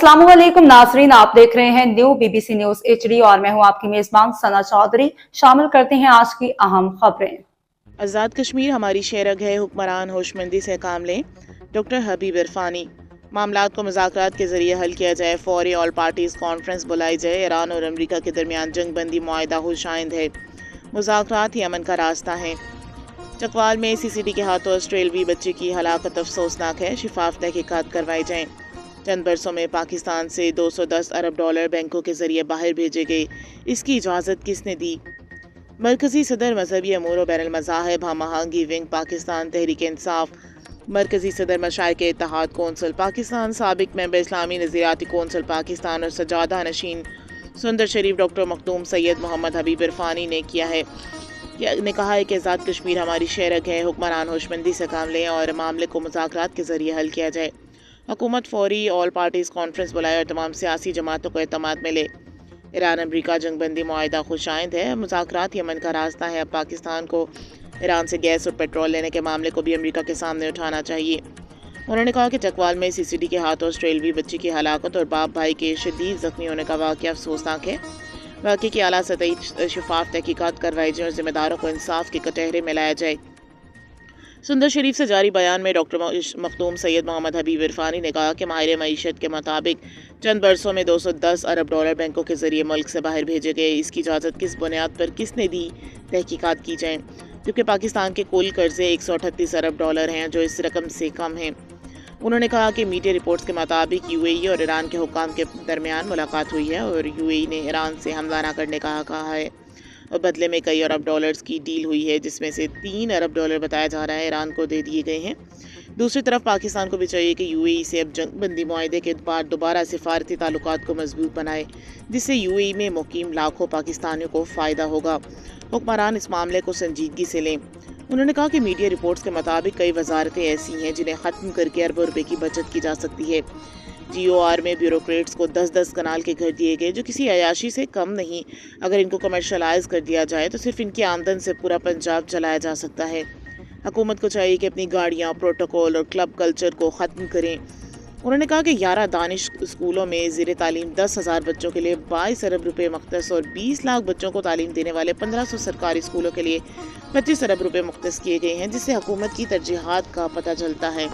अस्सलामुअलैकुम नाजरीन, आप देख रहे हैं न्यू बीबीसी न्यूज HD और मैं हूं आपकी मेजबान सना चौधरी। शामिल करते हैं आज की अहम खबरें। आज़ाद कश्मीर हमारी शेरग है, हुक्मरान होशमंदी से काम लें। डॉक्टर हबीब इरफानी। मामलात को मुज़ाकरात के जरिए हल किया जाए, फौरी ऑल पार्टीज़ कॉन्फ्रेंस बुलाई जाए। ईरान और अमरीका के दरमियान जंग बंदी मुआहिदा हुशाइंद है, मुज़ाकरात ही अमन का रास्ता है। चकवाल में CCD के हाथों ऑस्ट्रेलवी बच्चे की हलाकत अफसोसनाक है, शिफाफ तहकीकात करवाई जाएँ। चंद बरसों में पाकिस्तान से 210 अरब डॉलर बैंकों के जरिए बाहर भेजे गए, इसकी इजाज़त किसने दी? मरकज़ी सदर मजहबी अमूर व बैनुल मज़ाहिब हम आहंगी विंग पाकिस्तान तहरीक इंसाफ, मरकज़ी सदर मशाइख इत्तेहाद कौंसिल पाकिस्तान, साबिक मेंबर इस्लामी नज़रियाती कौंसिल पाकिस्तान और सजादा नशीन सुंदर शरीफ डॉक्टर मखदूम सैयद मोहम्मद हबीब इरफानी ने कहा है कि आज़ाद कश्मीर हमारी शेरग है, हुक्मरान होशमंदी से काम लें और मामले को मुज़ाकरात के जरिए हल किया जाए। हुकूमत फौरी ऑल पार्टीज़ कॉन्फ्रेंस बुलाए और तमाम सियासी जमातों को एतमाद मिले। ईरान अमरीका जंग बंदी मुआहिदा खुशाइंद है, मुज़ाकरात ही अमन का रास्ता है। अब पाकिस्तान को ईरान से गैस और पेट्रोल लेने के मामले को भी अमरीका के सामने उठाना चाहिए। उन्होंने कहा कि चकवाल में CCD के हाथों ऑस्ट्रेलवी बच्ची की हलाकत और बाप भाई के शदीद जख्मी होने का वाक़या अफसोसनाक है। वाक़े की आला सतही शफाफ तहकीकात करवाई जाए और ज़िम्मेदारों को इंसाफ के कटहरे में लाया जाए। सुंदर शरीफ से जारी बयान में डॉक्टर मखदूम सैयद मोहम्मद हबीब इरफानी ने कहा कि माहिर मईशत के मुताबिक चंद बरसों में 210 अरब डॉलर बैंकों के जरिए मुल्क से बाहर भेजे गए, इसकी इजाज़त किस बुनियाद पर किसने दी, तहकीकात की जाए। जबकि पाकिस्तान के कुल कर्जे 138 अरब डॉलर हैं, जो इस रकम से कम हैं। उन्होंने कहा कि मीडिया रिपोर्ट्स के मुताबिक UAE और ईरान के हुक्काम के दरमियान मुलाकात हुई है और UAE ने ईरान से हमला न करने का कहा है और बदले में कई अरब डॉलर्स की डील हुई है, जिसमें से 3 अरब डॉलर बताया जा रहा है ईरान को दे दिए गए हैं। दूसरी तरफ पाकिस्तान को भी चाहिए कि UAE से अब जंग बंदी मुआहिदे के बाद दोबारा सिफारती ताल्लुकात को मजबूत बनाए, जिससे UAE में मुकीम लाखों पाकिस्तानियों को फ़ायदा होगा। हुक्मरान इस मामले को संजीदगी से लें। उन्होंने कहा कि मीडिया रिपोर्ट्स के मुताबिक कई वजारतें ऐसी हैं जिन्हें ख़त्म करके अरबों रुपए की बचत की जा सकती है। GOR में ब्यूरोक्रेट्स को 10-10 कनाल के घर दिए गए, जो किसी अयाशी से कम नहीं। अगर इनको कमर्शलाइज कर दिया जाए तो सिर्फ इनकी आमदन से पूरा पंजाब चलाया जा सकता है। हुकूमत को चाहिए कि अपनी गाड़ियाँ, प्रोटोकॉल और क्लब कल्चर को ख़त्म करें। उन्होंने कहा कि 11 दानिश स्कूलों में ज़ेर तालीम 10,000 बच्चों के लिए 22 अरब रुपये मुख्तस और 20 लाख बच्चों को तालीम देने वाले 1500 सरकारी स्कूलों के लिए 25 अरब रुपये मुख्तस किए गए हैं, जिससे हुकूमत की तरजीहात का पता चलता है।